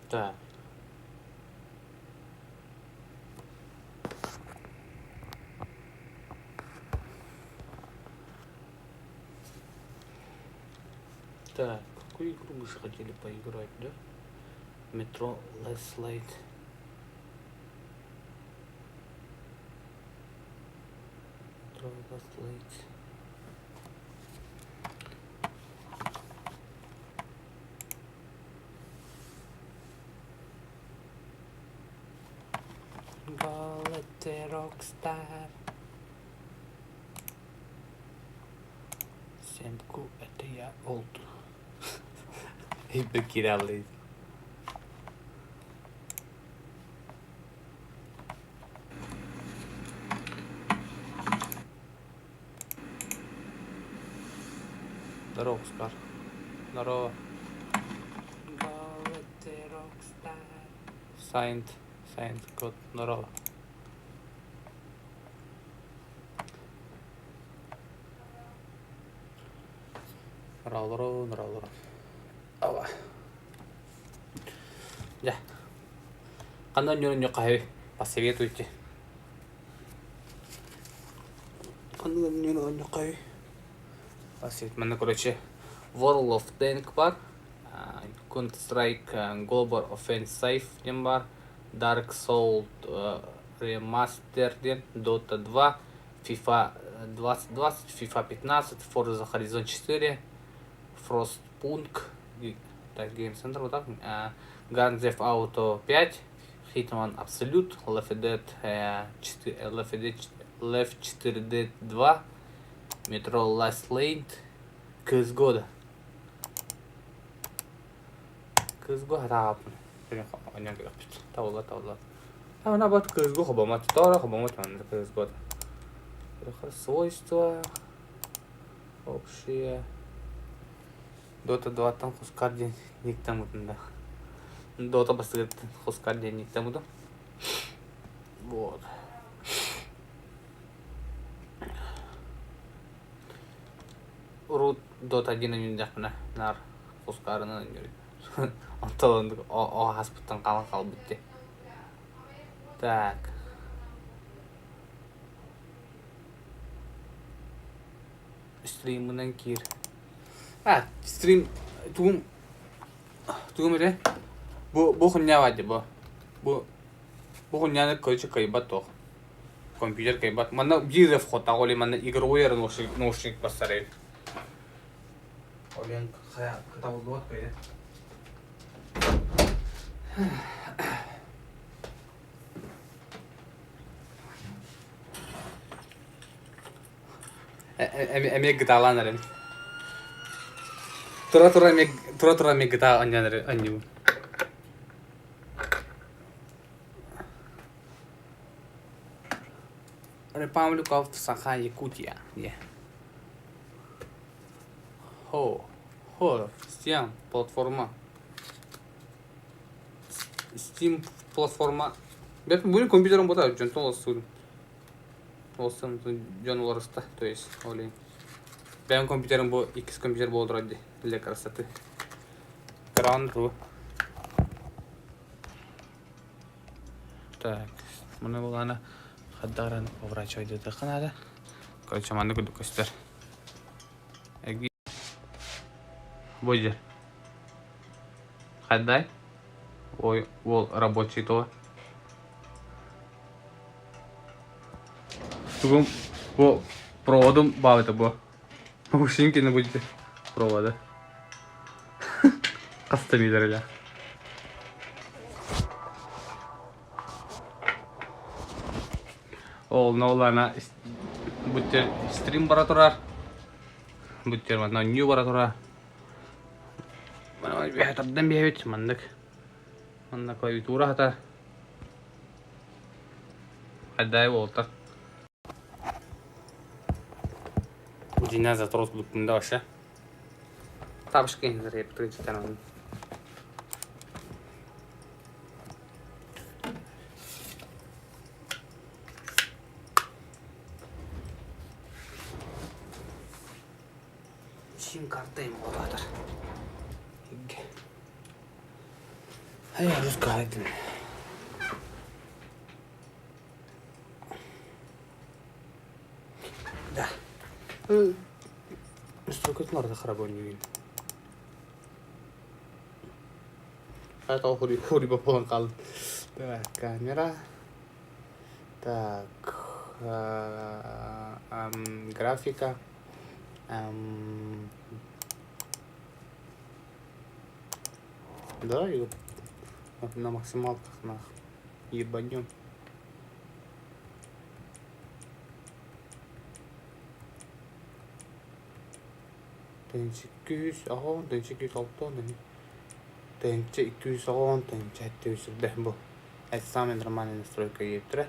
Так. Так, какую игру мы же хотели поиграть, да? Metro Last Light. Metro Last Light. Galette Rockstar. Semku это я old. И покидали. Здорово, Скар. Здорово. Galette Rockstar. Saint God. Здорово. Здорово. Ава. Да. Қандай не қай посоветуйте. Қандай не қай. Посоветуйте. Мына, короче, World of Tank бар. Counter-Strike Global Offensive ден бар. Dark Souls Remastered, Dota 2, FIFA 2020, FIFA 15, Forza Horizon 4, Frostpunk, так, Game Center, вот так, Grand Theft Auto 5, Hitman Absolute, Left 4 Dead 2, Metro Last Light, CSGO да. CSGO таапын. Онyan граппит. Тавла. Она бат CSGO хобамат, тора хобамат ман CSGO. Свойства общие. Dota 2 там хускарден никтам да. Dota басты хускарден никтам да. Вот. Root Dota 1 ойнадақпын нар хускарына ойнайды. Антон о хаспыттан қалып бітті. Так. Стримінен кир. Стрим тугum эре. Бу хуйня вади бу. Бу хуйняны короче кайбат тох. Компьютер кайбат. Мана бирэ вход аголи мана игровой наушник басарай. Олен хая каталог пойде. Эме гиталанарым. Тура ме гита анянары аню. Republic of Sakha-Якутия. Steam платформа. Steam платформа. Бет будет компьютером бота, жонтон лосун. Лосун жон лорыста, то есть, олень. Бен компьютером бо X компьютер бол дроди для красоты. Кран-ру. Так, мына булана хаддаран поворачивать до канада. Короче, манда куду костер. Эги. Бойдер. Хаддай. Ой, вол рабочий то. Тугум бо проводом бавыта бо. Ушинки не будете провода. Кастомизерля. Ол ноулана будете стрим баратурар. Будете мана нью баратура. Мана бихат абдан бихат мандак. Мана клавиатура хата. Хаддай волта. Диназа трос будут дальше. Тапшки за рептри читаем. Сим карта им болады. А я русская. Да. Настройкалар да харап ойнайын. Это хури пополам қалды. Так, камера. Так, графика. Да, и на максималках ебанем. Тенчи 210, тенчи 206, тенчи 210, тенчи 700 бұл. Это самая нормальная настройка ептірі.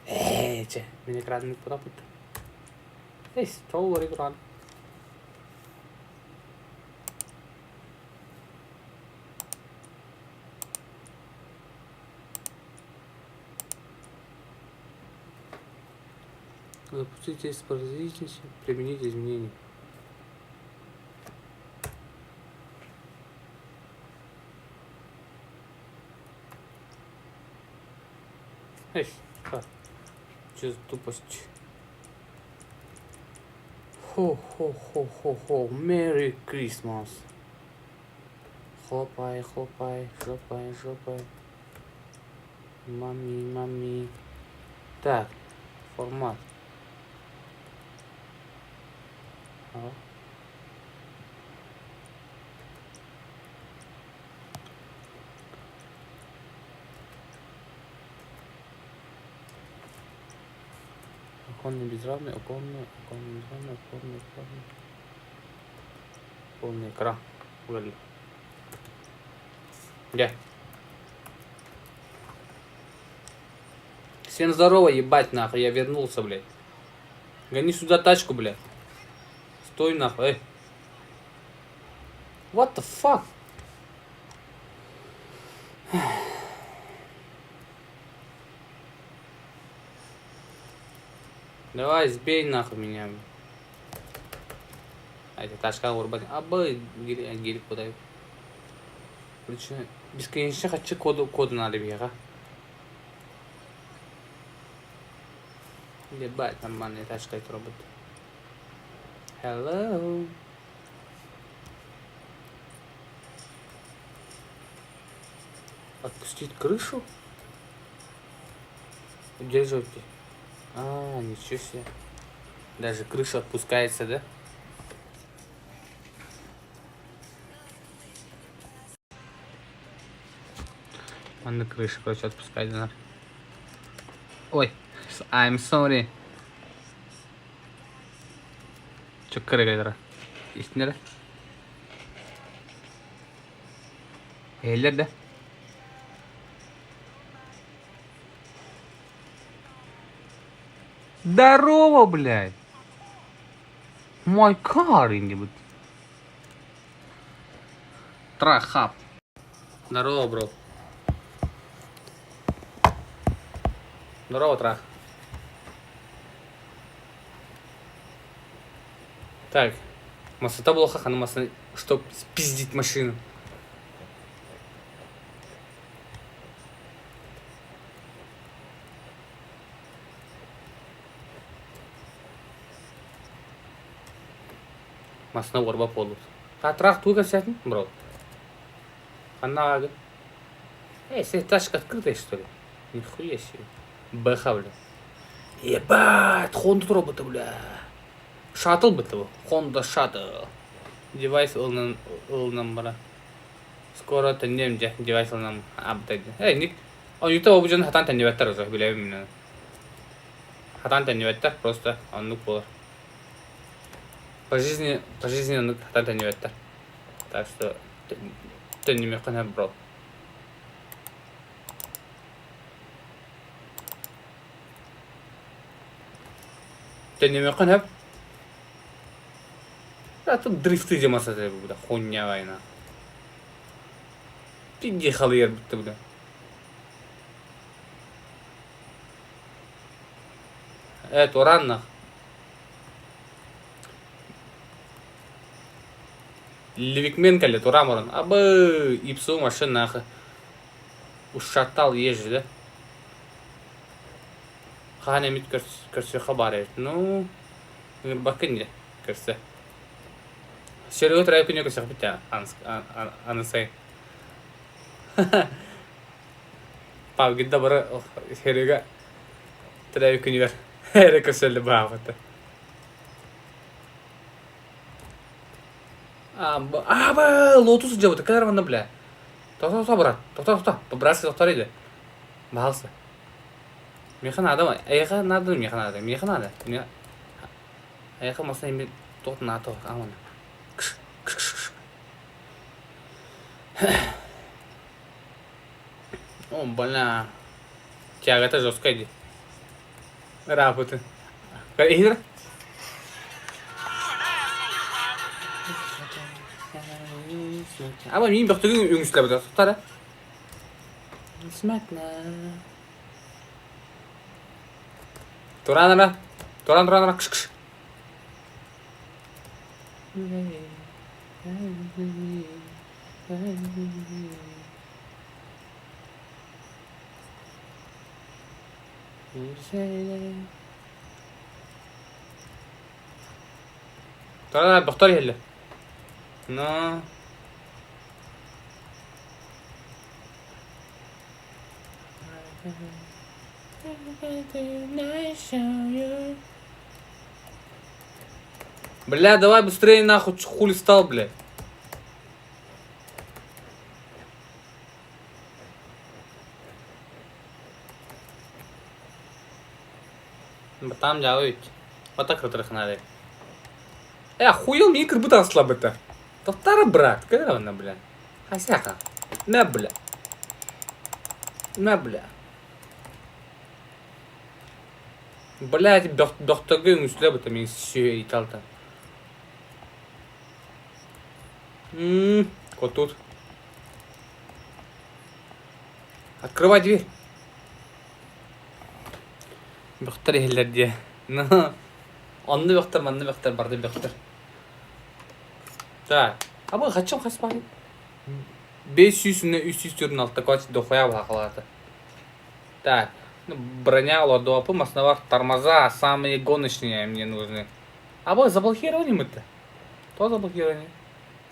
Че, мен экранын бұда бұд. Чоу бар экран. Запустить тест производительности, применить изменения. Что за тупость? Хо-хо-хо-хо-хо. Merry Christmas. Хлопай, хлопай, хлопай, хлопай. Мами. Так, формат. Оконный безравный, оконный безравный, оконный. Полный экран. Удали. Я. Всем здорово, ебать нахуй, я вернулся, блядь. Гони сюда тачку, блядь. Стой нахуй, What the fuck? Давай, сбей нахуй меня. Эти тачка урбан. Абы гелик куда? Причем бесконечно хочу коду надо бега. Ебать, нормальная тачка это робот. Hello. Отпустить крышу? Удерживайте. Ничего себе. Даже крыша отпускается, да? Он на крыше, короче, отпускать надо. Ой, I'm sorry. Чё кырыгайдыра? Естинер? Эйлер, да? Здорово, блядь! Мой кар где-нибудь. Трахап. Здорово, бро. Здорово, трах. Так. Масота была хахана масса, чтоб спиздить машину. Масна орба полус. Трах туга сядь, бро. Она. Если тачка открытая, что ли? Нихуя себе. Бэха, бля. Ебать, Honda робота, бля. Шаттл бытову. Honda Shuttle. Девайс ылнам бара. Скоро тенем же девайс ылнам апдейт. Ник. Он ютуб обычно хатан теневеттер уже, билем меня. Хатан теневеттер просто он ну полар. По жизни он хатан теневеттер. Так что тенеме кана бро. Тенеме кана. А тут дрифты демаса бля, хуйня война. Пиздехал я будто бля. Это ранно. Ливикмен кәлі тұрамырын. Абы, ипсу машинағы. Ушаттал ежі да. Қаған әмет көрсе қабар ет. Ну, бақын де көрсе. Шерігі тұрайып күнне көрсе қапетті анысай. Павгидда бары шерігі тұрайып күнне бар. Әрі көрселі бағыты. Абы, лотус жабыты, кәдір манда біля. Тоқта, брат. Тоқта. Братский тоқтар еді. Бағылсы. Механ адам, аяқа надым, механ ады. Аяқа масына еме тоқтын аты оқ, амана. О, бля. Тягата жестко иди. Работы. Игра? Ama benim baktığım üngüsler burada. Tutar. Smetna. Turan. Kış. Turan baktar yelle. No. Бля, давай быстрее нахуй, хули стал, бля. Там जाओ ведь. Вот так вот надо. Охуел, мне как будто ослабэто. Тотара, брат, когда он, бля? Хасяка. На, бля. Блядь, доктогын үслеп это мен все италта. Вот тут. Открывай дверь. Бөхтер ехелер де. Ну, онны бөхтер, манны бөхтер, барды бөхтер. Так, абы қачам қаспағын? 500-ні 300 түрін алты квачы доқоя бағалады. Так, броня, ладуапы, основах, тормоза, самые гоночные мне нужны. Абы заблокировали мы-то? То заблокировали.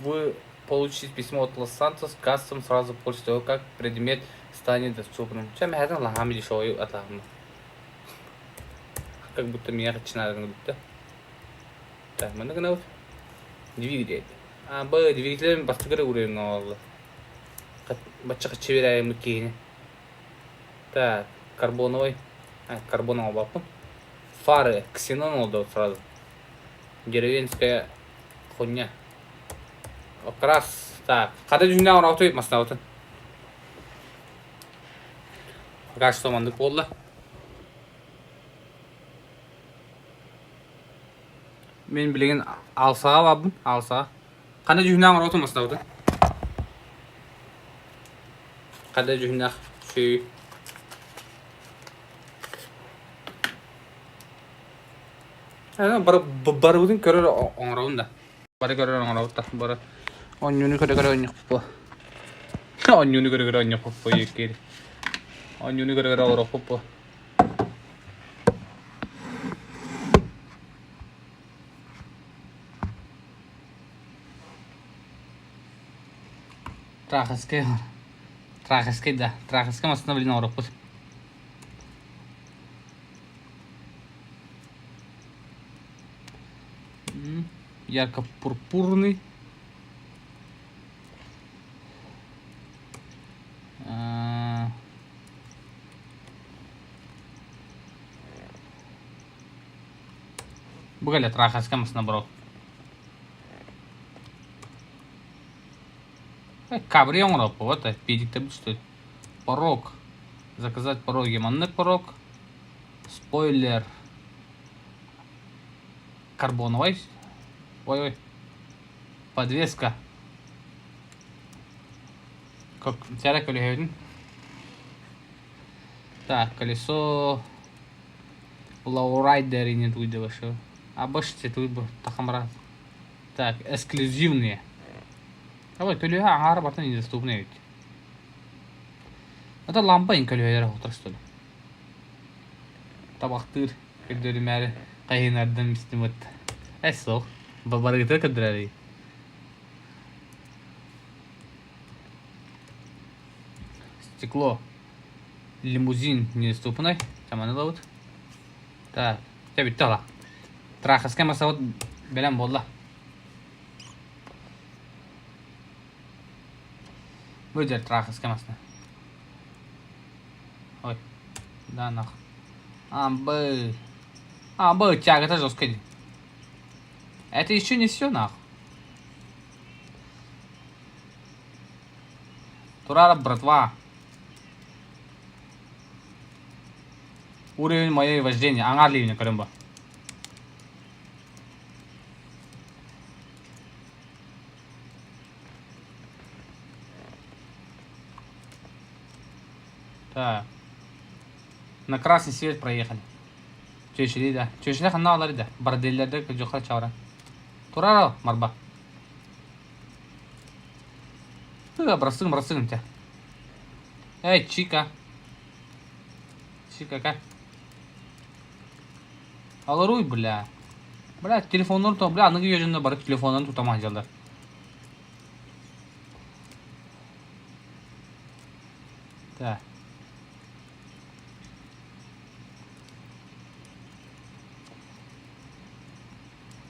Вы получите письмо от Лос-Сантос кассом сразу после того, как предмет станет доступным. Чем я хотел лагами лишою от лагами. Как будто меня начинает гнуть. Так, мы нагнут. Двигатель. Абы двигателем бастыгыры уровень олды. Бачаға чеверяем кейіне. Так, карбоновый. Карбоновый бапын. Фары, ксенон олды сразу. Деревенская хуйня. Окрас. Так, қада жүзіне ауыр ауты етмасына ауты. Қаш сомандық болды. Мен білеген алсаға бабын, алсаға. Қада жүзіне ауыр ауты масына ауты. Қада жүзіне сүй. Бары бұдың көрер оңырауында. Бары көрер оңырауында. Бары оңюны көрер оңық бұ. Оңюны көрер оңық бұ екері. Оңюны көрер оңық бұ. Трахаскай, да. Трахаскай масына білін оңық бұ. Ярко-пурпурный. Бугаля трахаска масына бро. Кабри оңырап, вот, педикте бұл стоит. Порог. Заказать порог. Еманный порог. Спойлер. Карбоновый. Ой. Подвеска. Как тяра колесо. Так, колесо. Лоурайдер и нет выйдет вообще. Обычно тут бы тахамра. Так, эксклюзивные. Ой, колея аңары бартан недоступны ведь. Это лампа ин колеялар отыр что ли. Табақтыр, көдөрүм әрі қайынардан мистемет. Сол. Баргытыр кыдырары. Стекло. Лимузин недоступный. Таманы лаут. Так, я битті ала. Трахаска масават белем болла. Бөдер трахаска масна. Ой, да нах. Амбы, тяга, это жестко. Это еще не все, нахуй. Турара, братва. Уровень моей вождения. Ангар ливня, Карымба. Так. На красный свет проехали. Чешили, да. Чешили ханалары, да. Борделлерде жоққа чаура. Турара, марба. Бросың, те. Эй, Чика. Чика, Аларуй, бля. Бля, телефоннан то, бля, аныгы ежінде барып телефоннан тутаман жалдар. Так.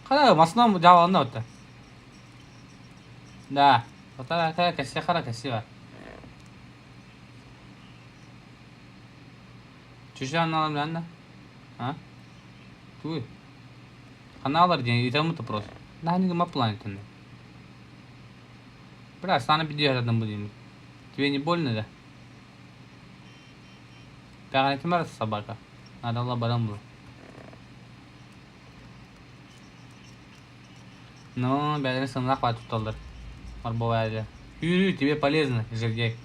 Қара, масынан жауағында өтті. Да. Ота кәсе қара кәсе бар. Чүші аналым ләнді? А? Туй. Каналар день, это мы-то просто. Да, не гама планетында. Бля, станы видео рядом будем. Тебе не больно, да? Тағаны кем арасы собака? Надо Алла барам был. Ну, бәдірін сынақ бар тұталдар. Марбо бәді. Юрий, тебе полезно, жердек.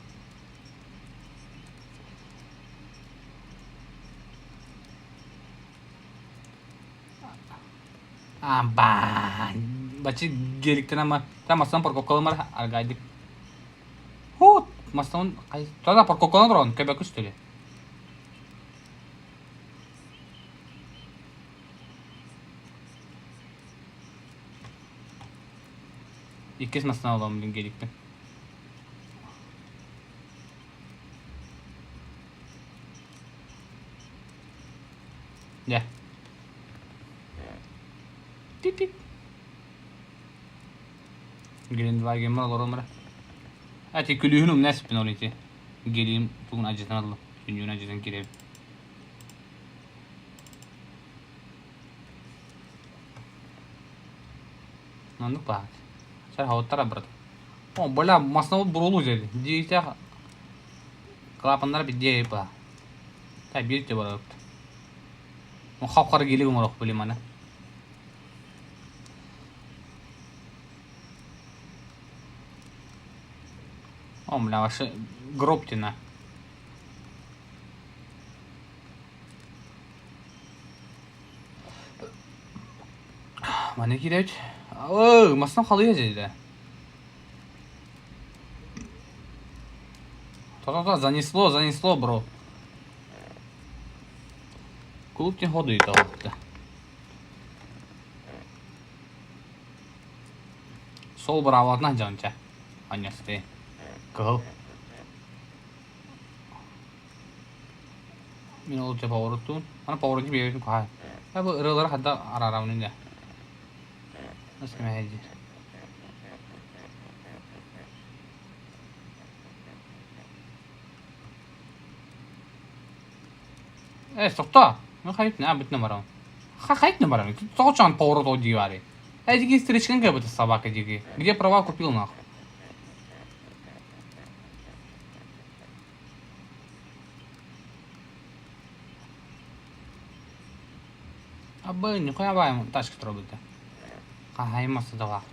Бачи геликтен ама. Та мастан por коколамар аргайдик. Хут, мастан қай. Тада por коколан тұрған, көбәкі үстілі. İkis masana olan bugün gelikti. Gel. Tip. Gelin var gelin var oraya. Ati külühünüm ne spin oluydu. Gelin bugün acıdan aldım. Dünyun acıdan girelim. Nandık bak. Хауаттар брат. О, бля, масна бурулу жеді. Дейте клапандар бидей ба. Та бирте барат. О, хапқар келегім орақ білем ана. О, бля, ваши гроптина. Мане киревич. Ой, масна қалуя жейді. Та-та-та, занесло, бро. Клуб не ходу и того-то. Сол бір аватна жанча. Анесте. Кыл. Мен ол жа пауырыттың. Ана пауырыттың бейбетін қай. Бұл ұрылары қадда ара-арамының да. Nasıl mehedi? Сокта. Ну хайт не бит номером. Хайт номером. Кто чан поворот от дивари. Эти стричкин как будто собака диги. Где права купил нахуй? Абы нихуя баем тачки трогать-то. Хаймасы да вақыт.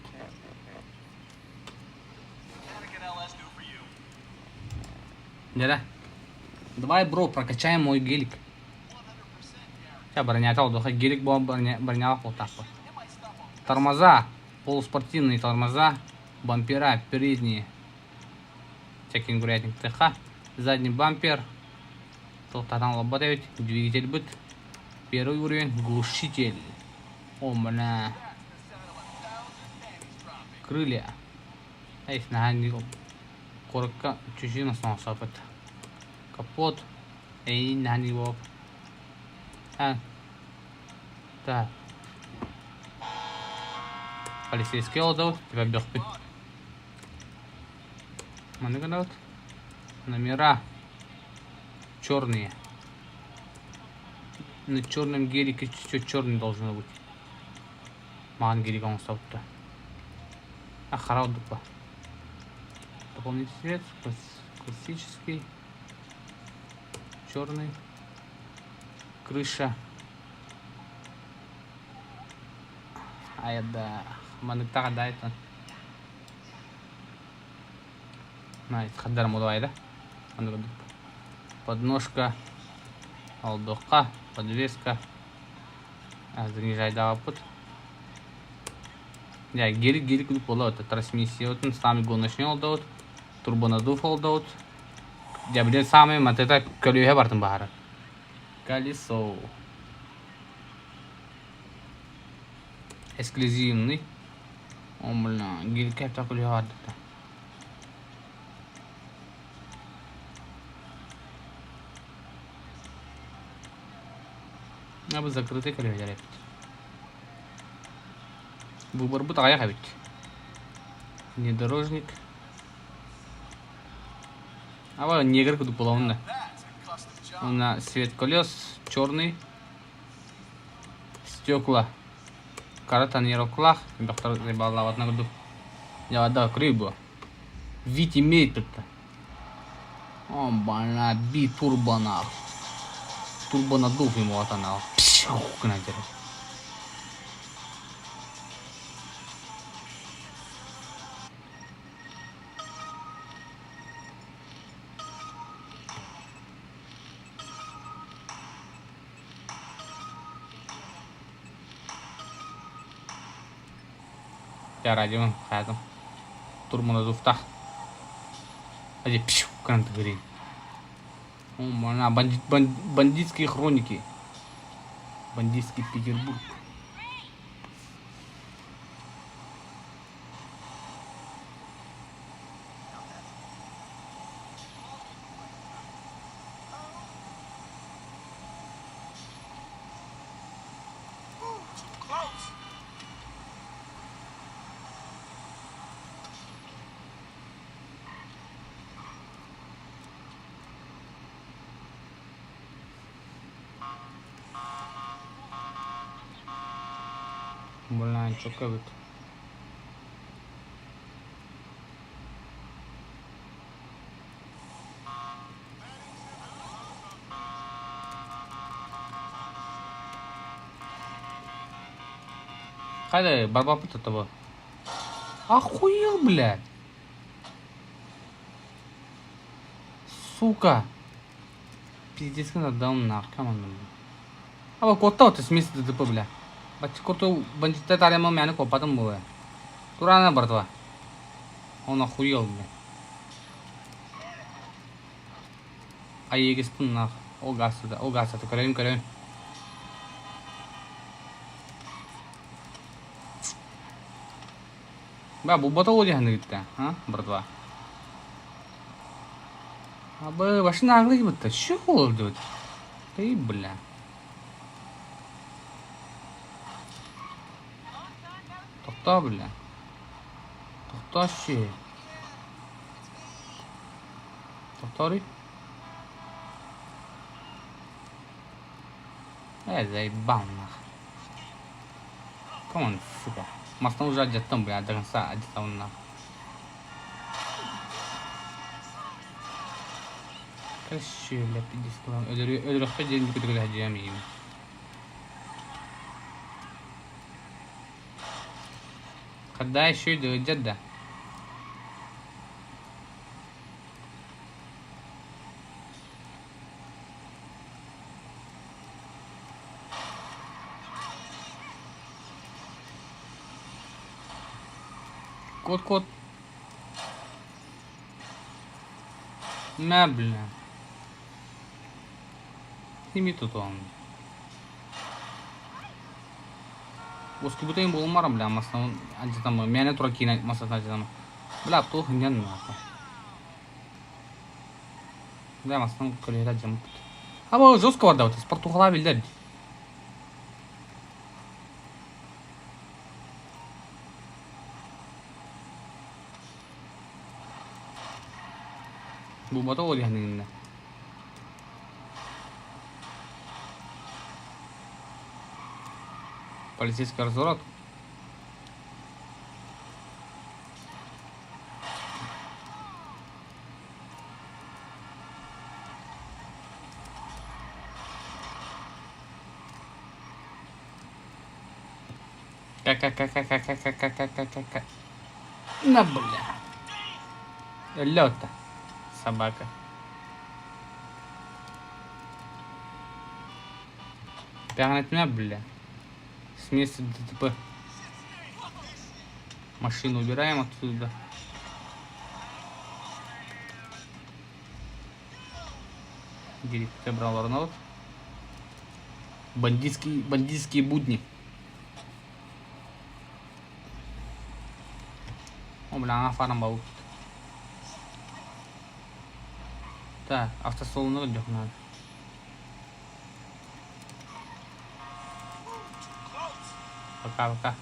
Деда. Давай, бро, прокачаем мой гелик. Сейчас бронята удоха. Гелик был броня вот так вот. Тормоза. Полуспортивные тормоза. Бампера передние. Кенгурятник ТХ. Задний бампер. Тоқтатан лобатович. Двигатель быт. Первый уровень. Глушитель. О, бля. Крылья. Эй, нахани. Коротко. Чуть-чуть на снова сапет. Капот. Эй, нахани его. Так. Полицейский отдал. Тебя бёхпит. Манеканат. Номера черные. На черном гелике чуть-чуть черный должно быть. Ман гелик он стал-то. Харал дупа. Дополнительный цвет. Классический. Черный. Крыша. Да. Манектага да это. Хаддар мудавайда. Подножка. Алдока. Подвеска. Занижайда опыт. Я гелик күліп болады. Трансмиссия өтін. Сами гоночный олдауд. Турбонадув олдауд. Я білер сами матета көліге бартын бағары. Колесо. Эксклюзивный. О, бля, гелик кәпті көліге барды. Абы закрытый көліге жарайды. Выбор будет аяқ әбет. Внедорожник. Ава негр күдіп бола онда. Онда свет колес черный. Стекла. Кара тонировкалах. Доктор забалават на күдіп. Явада крыбу. Вид имеет тут-то. О, бана, би турбона. Турбонадув ему атанал. Пшух, кнайдер. Я ради вам хатом. Турбонадув так. Ади пшух, кнайдер. О, мана, бандитские хроники. Бандитский Петербург. Блин, что как-то. Хайда, барбапыт этого. Охуел, блядь. Сука. Пиздец, когда дал нахуй, команду. А вот кот-то в смысле ДТП, бля. बच्चे को तो बंजिता तारे में मैंने को पता हुआ है पुराना बरतवा और ना खुई हो गया आइए किस पुन ना ओ गास तो करें बाबू बताओ जी हंड्रेड कितना हाँ बरतवा अब वैसे नागरिक बता शो हो दो तो ये बुला Бля. Тохтащи. Повтори. Заебал нахуй. Камон, сука. Мастан уже одетом, бля, до конца одетом нахуй. Красиво, бля, 50 километров. Öldürükte gelin bir kadar hacıyam iyiyim. Когда еще идет Джадда? Кот. Мә, бля. Неме тут он? उसकी बुतें बोल मारा बला मस्त आज तम मैंने थोड़ा कीना मस्त आज तम बला अब तो हंजन ना आता बला मस्त कलेरा जंप अब जोस कवर दावत спорту хала билдер bu bota o yani полицейский разворот как на бля лёта собака погнать меня бля с места ДТП машину убираем отсюда директор брал народ бандитские будни о бля фарм бау так автосалонга жоқ надо пока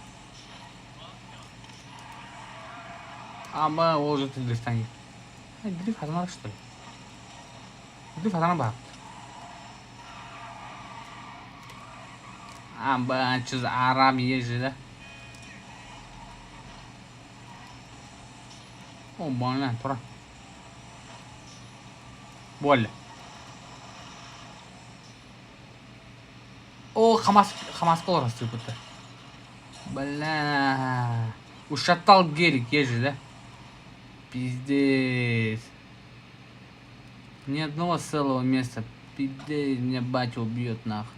аба ол жерде дрифтан дрифт азамат что ли дрифт азамат бар аба чуз араб езжи да о больно тура больно о хамас колорасы будто бля ушатал гелик езжи да пиздец ни одного целого места пиздец меня батя убьет нахуй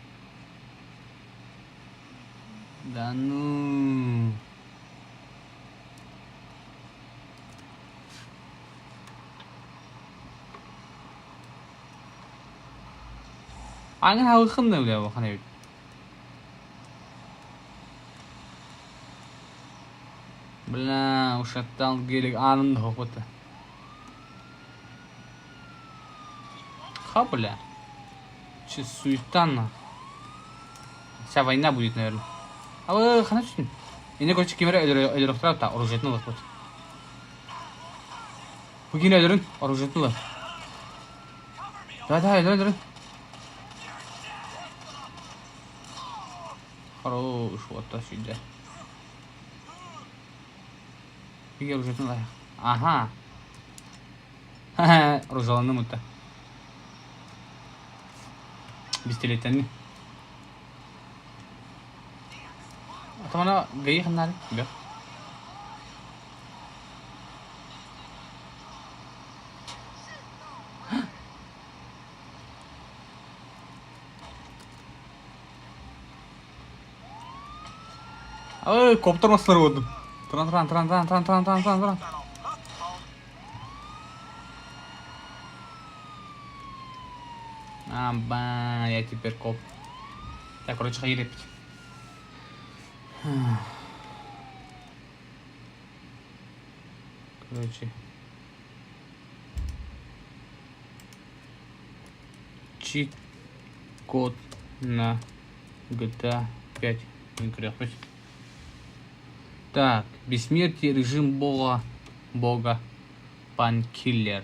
да ну аңа хынды бля бахана бля ушатал гелик анында хопота ха бля че суета нахуй вся война будет наверное а вы хана чүн эне короче кемера электрофтар та оружиетный лох вот бүгін элерин оружиетный лох да элерин хорош вот так сюда Беги оружиетный лох ага ха оружаланды мыта бестелеттенни атамана гайы ханнары бе ой коптер маслар болду Тран. Аба, я теперь коп. Так, короче, хаили пить. Короче. Чит-код на GTA 5. Minecraft. Так, бессмертие, режим бога, панкиллер.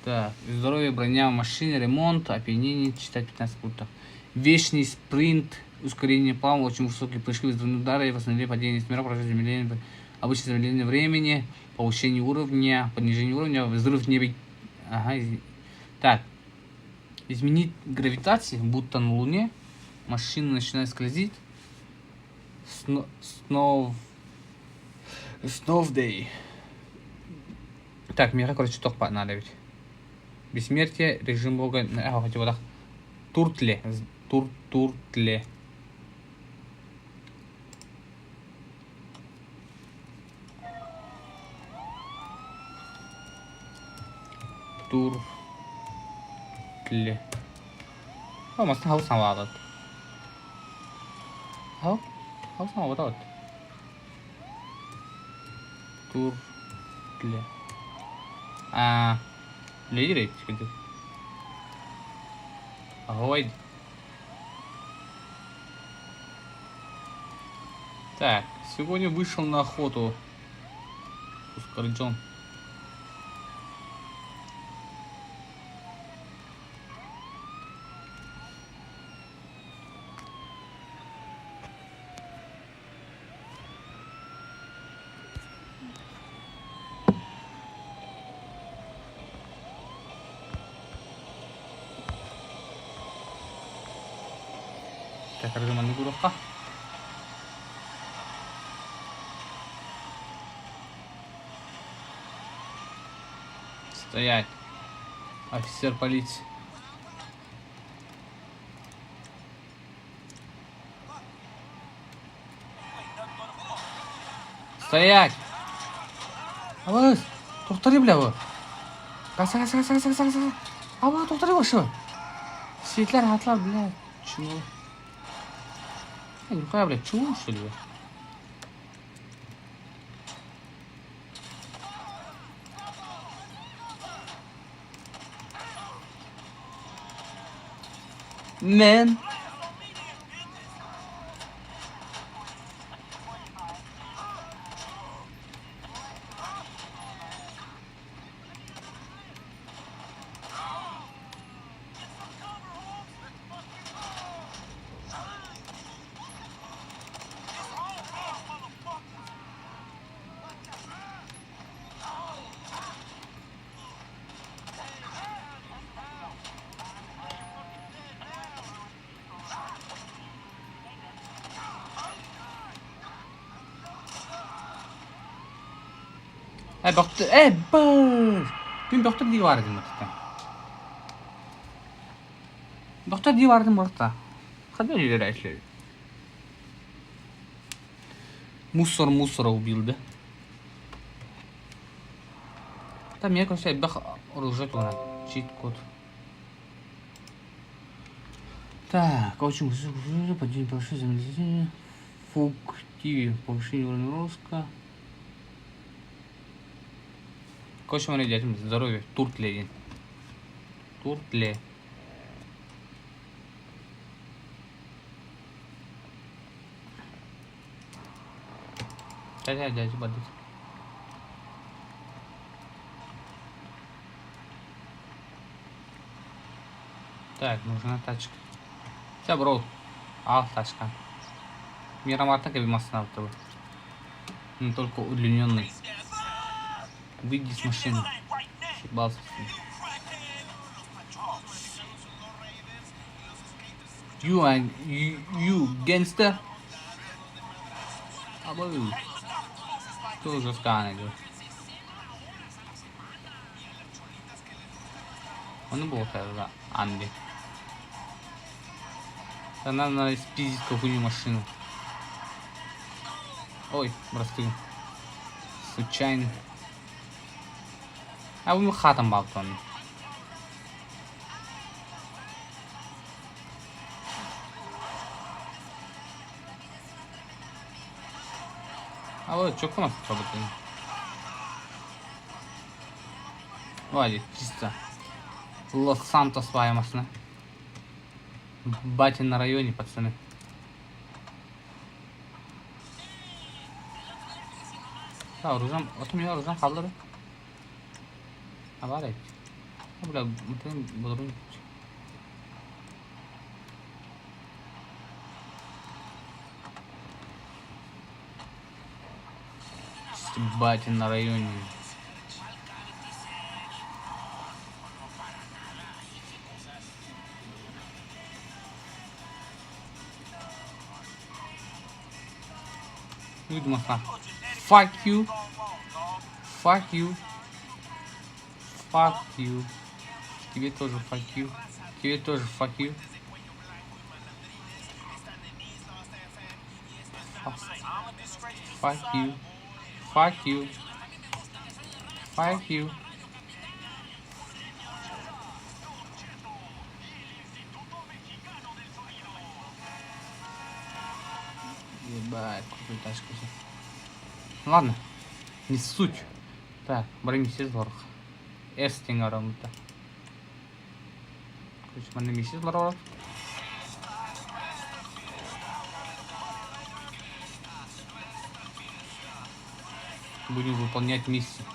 Так, здоровье, броня, машина, ремонт, опьянение, читать 15 пунктов. Вечный спринт, ускорение плавания, очень высокие прыжки, взрывные удары, восстановление падения с мира, замедление, обычное замедление времени, повышение уровня, понижение уровня, взрыв в небе. Ага, так, изменить гравитацию, будто на Луне, машина начинает скользить. Snow Так, мне, короче, только надо ведь. Бессмертие, режим бога, хотя вот так. Туртле. Туртле. О, мас хав самаагаад. Хав самаагаад. Туртле. Лидерить гэдэг. Ой. Так, сегодня вышел на охоту. Ускорджон. Так, разумно, гуровка. Стоять. Офицер полиции. Стоять! Авыз! Тоқтары, бля, вы! Каса. Ава, тоқтары вашу! Светлер хатлар, бля. Чего? Какая, бля, чего, что ли? Мен. Бахты, баш! Bin бахты дивардым мұртта. Бахты дивардым мұртта. Қада жерлер әшілер? Мусора убил, да? Там я, короче, бах оружие туда. Чит-код. Так, очень высокое падение повышения замедления. Фук ТВ. Повышение уровня роста. Короче, мы идем здоровье. Туртле. Дядя, бадить. Так, нужна тачка. Все, бро. Тачка. Мирамарта как бы масса авто. Но только удлиненный. Выйди с машины. Ебался. You gangster? Абой. Тоже сканер. Он был тогда Анди. Надо спиздить какую-нибудь машину. Ой, простым. Случайно. А вы хатам балтон. А вот что у нас работает? Вали, чисто. Лос-Сантос своя машина. Батин на районе, пацаны. Да, оружием. Вот у меня оружием қалдырды. А бар еді. Бля, мұтын бұдырын. Батин на районе. Видимо, fuck you. Тебе тоже fuck you. Fuck you. Ебать, какую тачку взял. Ладно, не суть. Так, бронемисез бар. С тең арамызда. Короче, бронемисез бар. Будем выполнять миссию.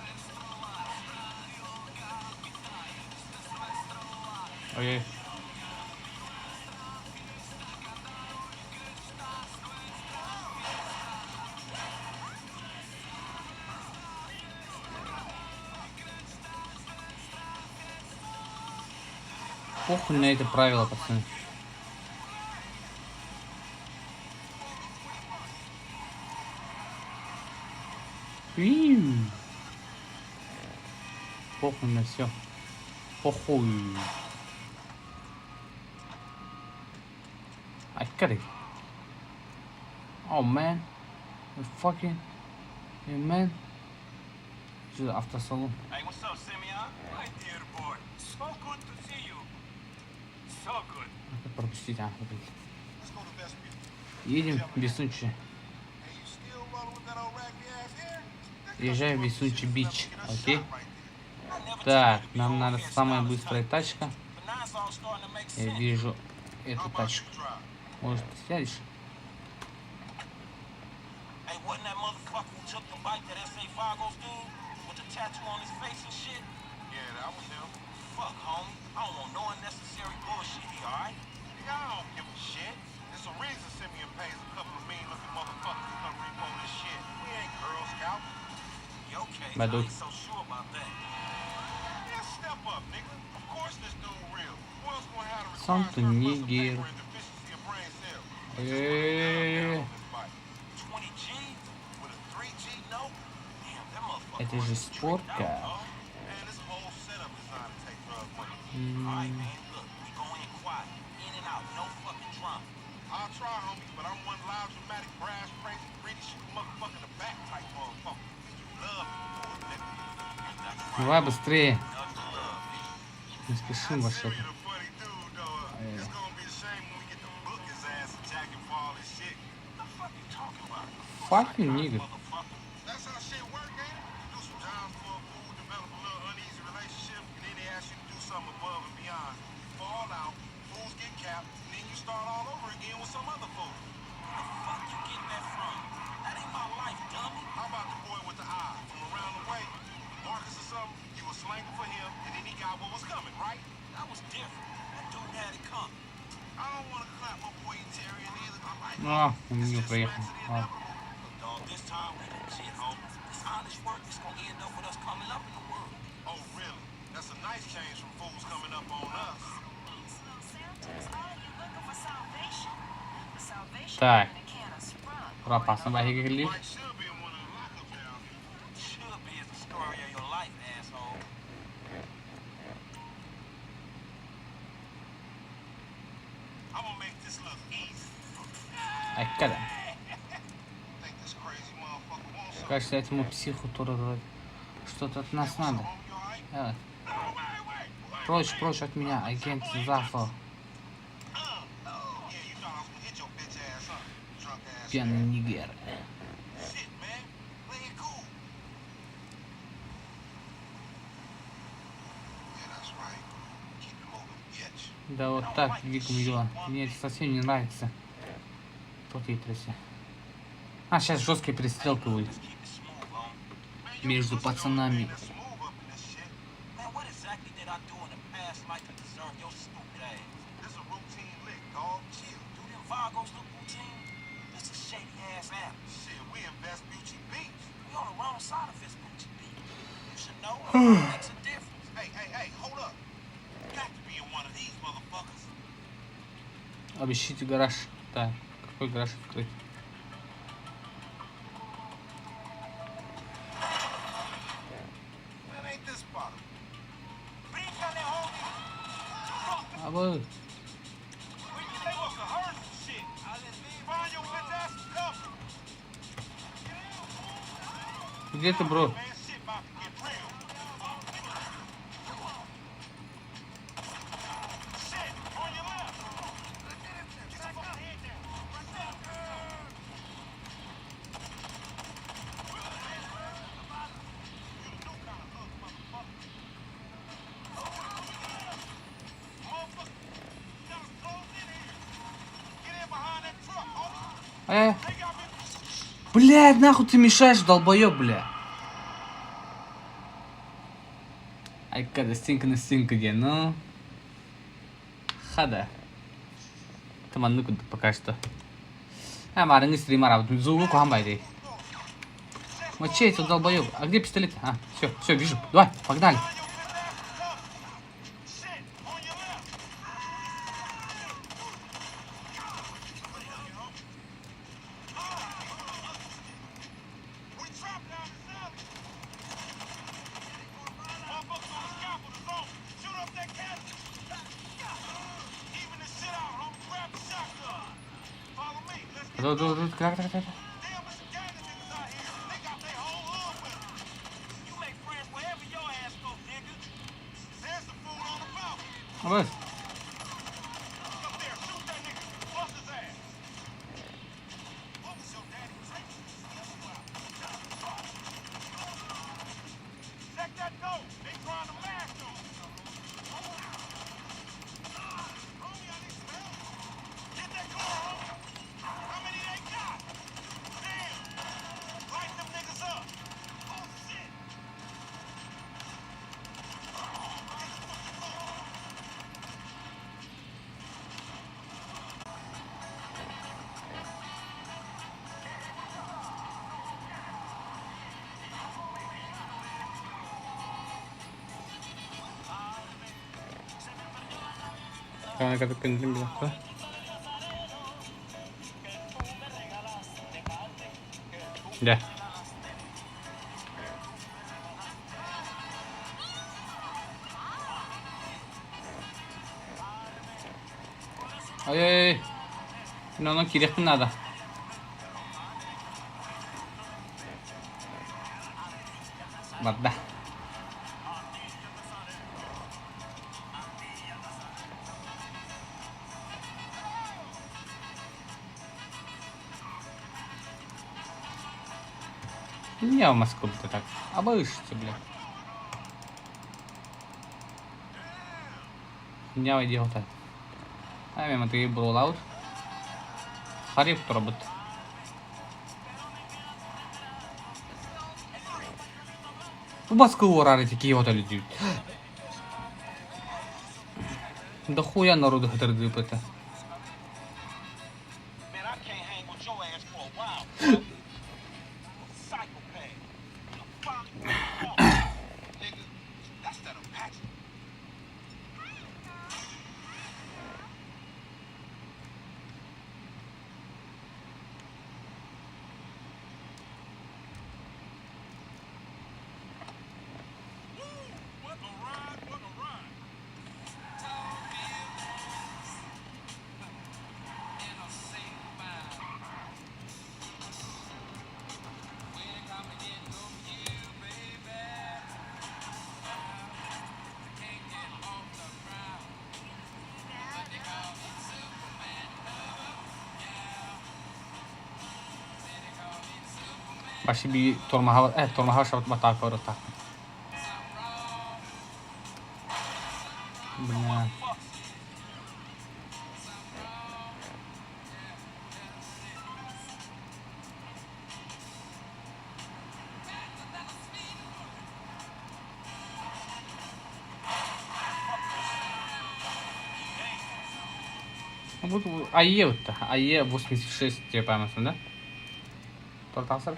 Ой. Похуй на это правило, пацаны. Похуй на все. Похуй. I got it. Oh man. You fucking. Hey man. This is автосалон. Hey, what's up, Simeon? Hi, dear boy. So good to see you. So good. Пропустить, блин. Let's go to Vespucci. Едем в Висунчи. Hey, you still rolling with that old raggedy ass hair? Езжаем в Висунчи бич. Окей? Так, нам надо самая быстрая тачка. Я вижу эту тачку. Может, ты сядешь? Hey, wasn't that motherfucker who took the bike that S.A. Fargo's dude? With the tattoo on his face and shit? Yeah, that was him. Fuck, homie. I don't want no unnecessary bullshit here, alright? Nigga, I don't give a shit. There's a reason Simeon pays a couple of mean-looking motherfuckers to come repo this shit. We ain't Girl Scouts. You okay? I ain't so sure about that. Yeah, step up, nigga. Of course this dude real. Who else gonna have to require Сам-то не гер. deficiency of brain cells? 20G with a 3G note? Damn, that motherfucker. Это же спорка. Man, this whole setup designed to take drug money. Alright, man, look, we go in quiet, in and out, no fucking drama. I'll try, homie, but I'm one loud, dramatic, brass, crazy, greedy, shoot a motherfucker in the back type motherfucker. You love me, nigga. Давай быстрее. Love to love, nigga. Не спешим вообще-то. Simeon a funny dude, though. It's gonna be a shame when we get to book his ass and jack him for all this shit. What the fuck you talking about? Fucking nigga. Motherfucker. That's how shit work, ain't it? You do some jobs for a fool, develop a little uneasy relationship, and then they ask you to do something above and beyond. You fall out, fools get capped, and then you start all over again with some other fool. Where the fuck you getting that from? That ain't my life, dummy. How about the boy with the eye from around the way? Marcus or something? You was slanging for him, and then he got what was coming, right? That was different. That dude had it coming. I don't want to clap my boy Terry either. I like him. А, у It's нее just проехал. accident А. Look, dog, this time we done shit, homie. This honest work is gonna end up with us coming up in the world. Oh, really? That's a nice change from fools coming up on us. Так. Пропасно поехали. Mike should be in one of the lockups down here. Should be is the story of your life, asshole. I'm gonna make this look easy. Айкада. Think this crazy motherfucker wants something. Кажется, этому психу тоже что-то от нас надо. Homie, you alright? Давай. Прочь, прочь от меня, агент Зафа. Yeah, you thought I was gonna hit your bitch ass, huh? Drunk ass. Пьяный нигер. Shit, man. Play it cool. Yeah, that's right. Keep it moving, bitch. Да вот так двигаем дела. Мне это совсем не нравится. Тут и трясся. А, сейчас жесткая перестрелка будет. Keep it smooth, homie. Между пацанами. That's smooth up in this shit. Man, what exactly did I do in the past life to deserve your stupid ass? This is a routine lick, dog. Chill. Do them Vagos look routine? This is shady ass apple. Shit, we in Vespucci Beach. We on the wrong side of Vespucci Beach. You should know it makes a difference. Hey, hold up. Got to be in one of these motherfuckers. Обыщите гараж. Так, какой гараж открыть? Man, ain't this bottle? Beach on there, homie. А вот. They must have heard some shit. Find your bitch ass some cover. Где ты, бро? Man, shit about to get real. Shit, on your left. Get the fuck head down. Блядь, нахуй ты мешаешь, долбоёб, бля. Ай, когда стенка на стенку где, ну. Хада. Teman lu пока что. А, маринги стример, а вот зубу куда байди. Вот чей тут долбоёб? А где пистолет? А, все, вижу. Давай, погнали. Так. Вот. Karena kata penting bilang apa? Dah. Ой, но кирек надо. Ладно. Не в Москву-то так. Обыщите, бля. Не идиота. А мимо ты был аут. Хариф робот. В Москву рары такие вот люди. Да хуя народу хотят это. Başı bir torma hava şabat batak var otak. Bля. Вот АЕ вот-то, АЕ 86 тебе памятно, да? Тортасар?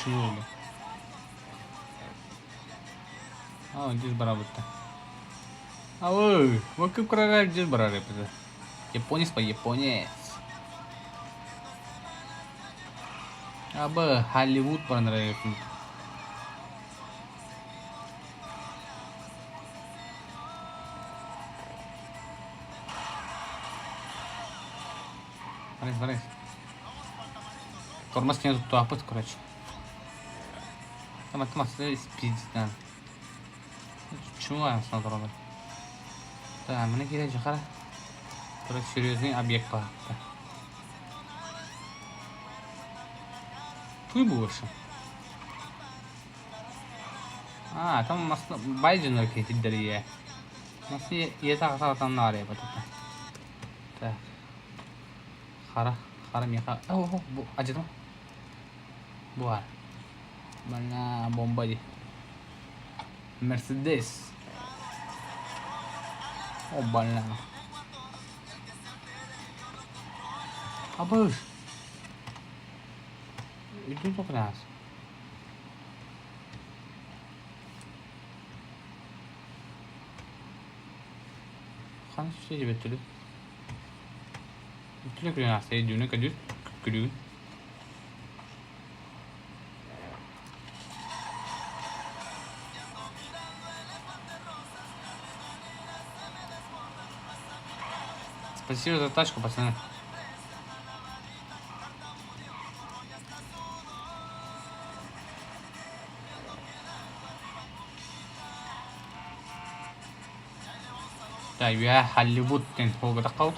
Чего? А, здесь барабыта. А вы, вот как края здесь барабыта. Японец по японец. Абы Hollywood понравится. Смотри. Тормоз не тут тупо, короче. Там смотри, пиздец. Чему я смотрю? Да, мне кидать жахара. Короче, серьезный объект по. Туй больше. А, там масло Байден какие-то я. Nasıl yatağa sağdan nereye batırdın? Так. Хара меха. О, bu acıdı mı? Bu var. Bana bomba di. Mercedes. O bana. Abur. Itu çok keras. Kan şey betul. Betul kena saya juna kajut kedua. Спасибо за тачку, пацаны. Да, я Hollywood тен хоога таққауд.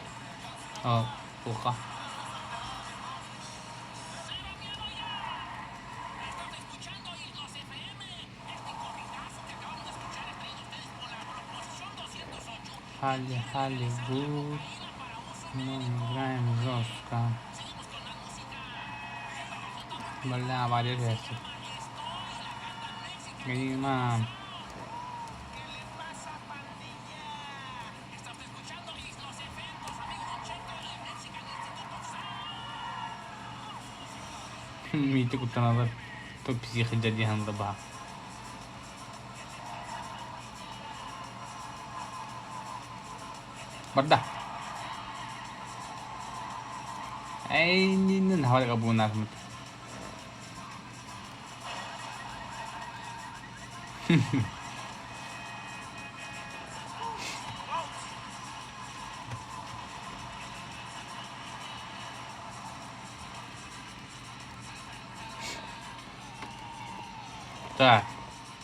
Туқа. Hollywood. Мы играем жестко. Бля, валерия. Мам. Мити кутаналар. То психи jadi handa bah. Badda. Ini hawal kabunar mut. Так,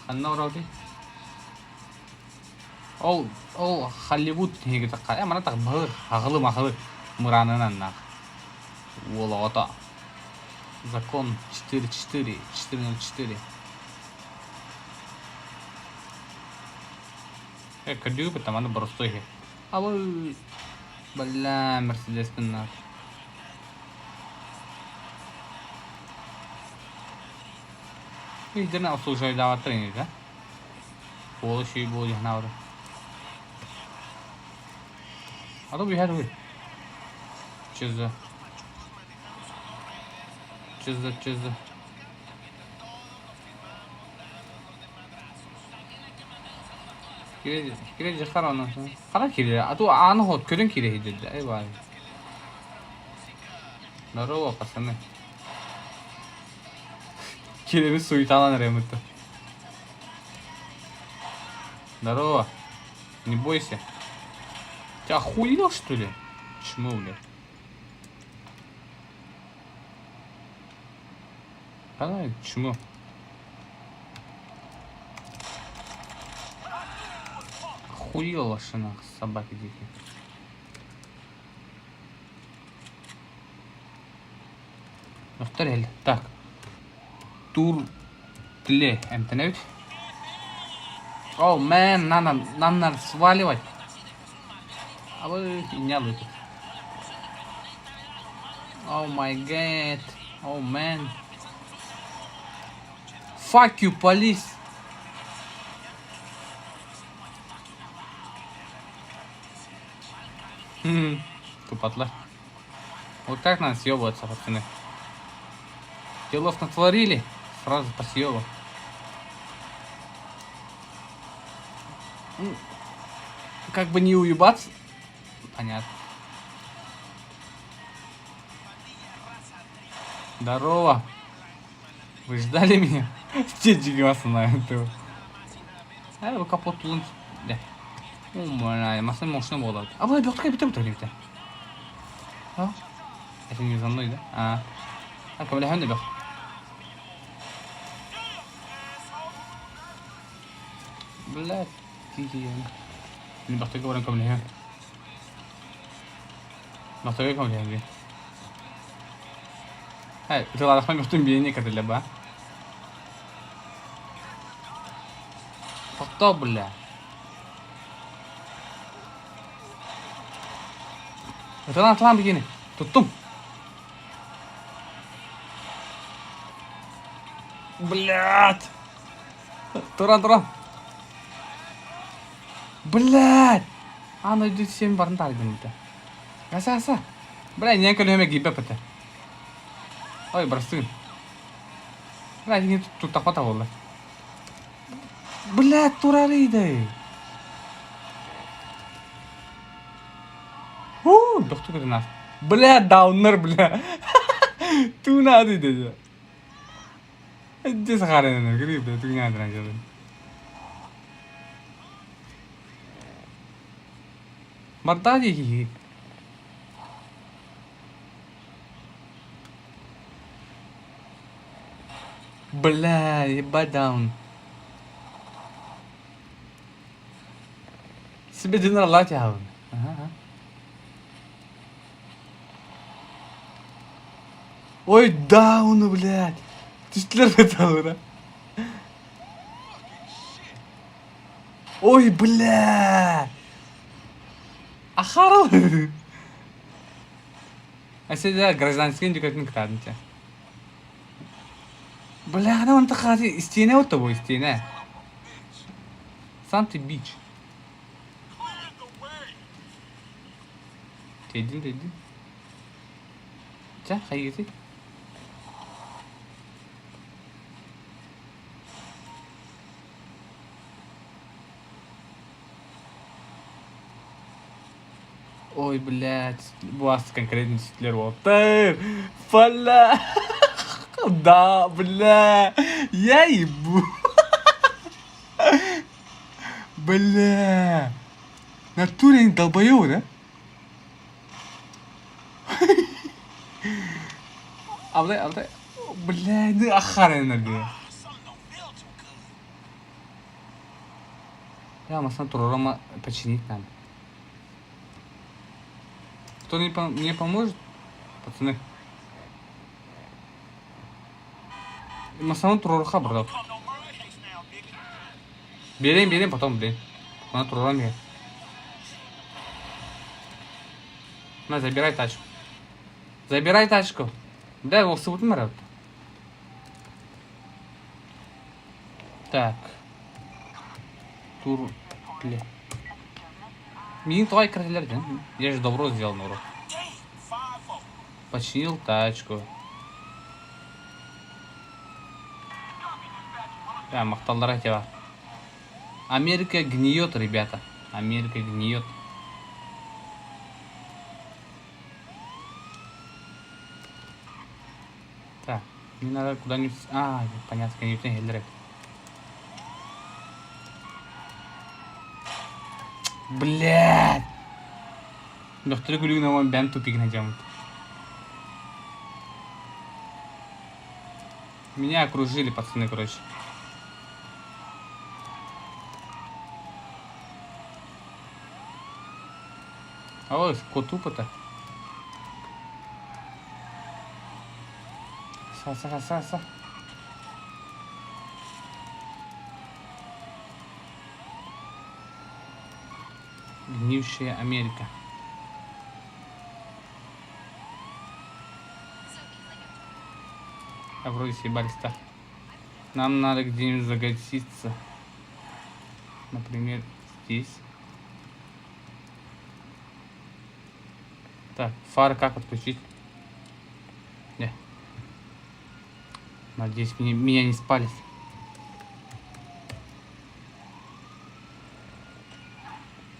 ханна урауди. Ол Холливуд хийгээ тақаа. Манай таг бөр хаглы махлы мурананна. Волота. Закон 404. Кадю потому что простой. А вы бля Мерседес пинна. Видите, на слушай дава тренинг, да? Полощи будет на ура. А то бихар вы. Чеза. Кире харана. Хара кире. А то ан хот көрөн кире хидэд. Ай бай. Здорово, пацаны. Кире суетала ремонта. Здорово. Не бойся. Ты охуел, что ли? Чему, блядь? А, чему? Охуел лошадь, собаки дикие. Повторяли. Так. Тур тле. Эмтеневич. О, мэн, надо сваливать. А вы не лыпут. О май гад. О мэн. Fuck you, police. Тупотлар. Вот так надо съебываться, пацаны. Делов натворили, сразу по съебу. Как бы не уебаться. Понятно. Здорово. Вы ждали меня? Чечики вас остановил. Вы капот лунч. Да. Умная, масло можно было. А вы бьётка битым-то. А? Это не за мной, да? А кого ляган бьёт? Блядь, тихий. Не бьёт говорим кого ляган. Бьёт кого ляган. Эй, ты ладно, мы бьётым бьёне катали, ба? Что, бля? Атылам begini. Туттум. Блядь. Туран. Блядь. Ана иди сен барын таридим бите. Аса. Бля, не көлөмө гибе бите. Ой, брастын. Бля, не тут тапата болду. Блядь, турарыйды. Доктор көтө нас. Бля, даунер, бля. Туна дейді. Эдес қарайын, кіріп, туна адыран жадын. Марта дейкі. Бля, ебать даун. Себе динар лати авын. Ой, дауны, блядь. Түстілер бетауыра. Ой, бля. Ахарыл. Әседе гражданскен жүкетін кітадын че. Бля, ана он тақази истене отто бо истене. Санты бич. Тейдин. Ча, қай кетей? Ой, блядь, у вас конкретно числер Уолтер. Фаля. Да, бля. Я ебу. Бля. Натуре не долбоёб, да? Алдай. Бля, ну охара энергия. Я массан турорама починить надо. Кто мне поможет, пацаны? Массан туроруха бардал. Берем потом, блин. Она турорами. На, забирай тачку. Да, его сывут мэрот. Так. Тур... Бля. Менің туай кірделер, да? Я же добро сделал, урок. Починил тачку. Да, мақталдар айтева. Америка гниет, ребята. Америка гниет. Так, мне надо куда-нибудь... понятно, конечно, хеллерек. Блядь! Доктор Гулюк на вам бен тупик найдем. Меня окружили, пацаны, короче. Ой, котупа-то. Са. Гнившая Америка. А вроде съебались-то. Нам надо где-нибудь загаситься. Например, здесь. Так, фары как отключить? Не. Надеюсь, меня не спались.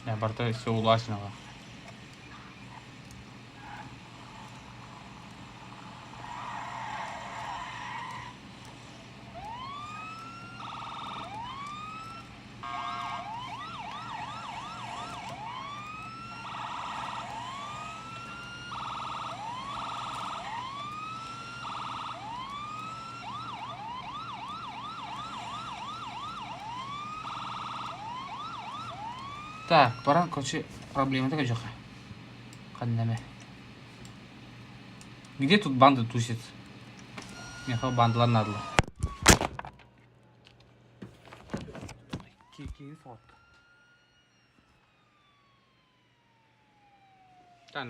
Я борта все улаженного. Так, пора, короче, проблема такая жоха. Где тут банды тусит? Мне бандалар надо. keyin sotdi.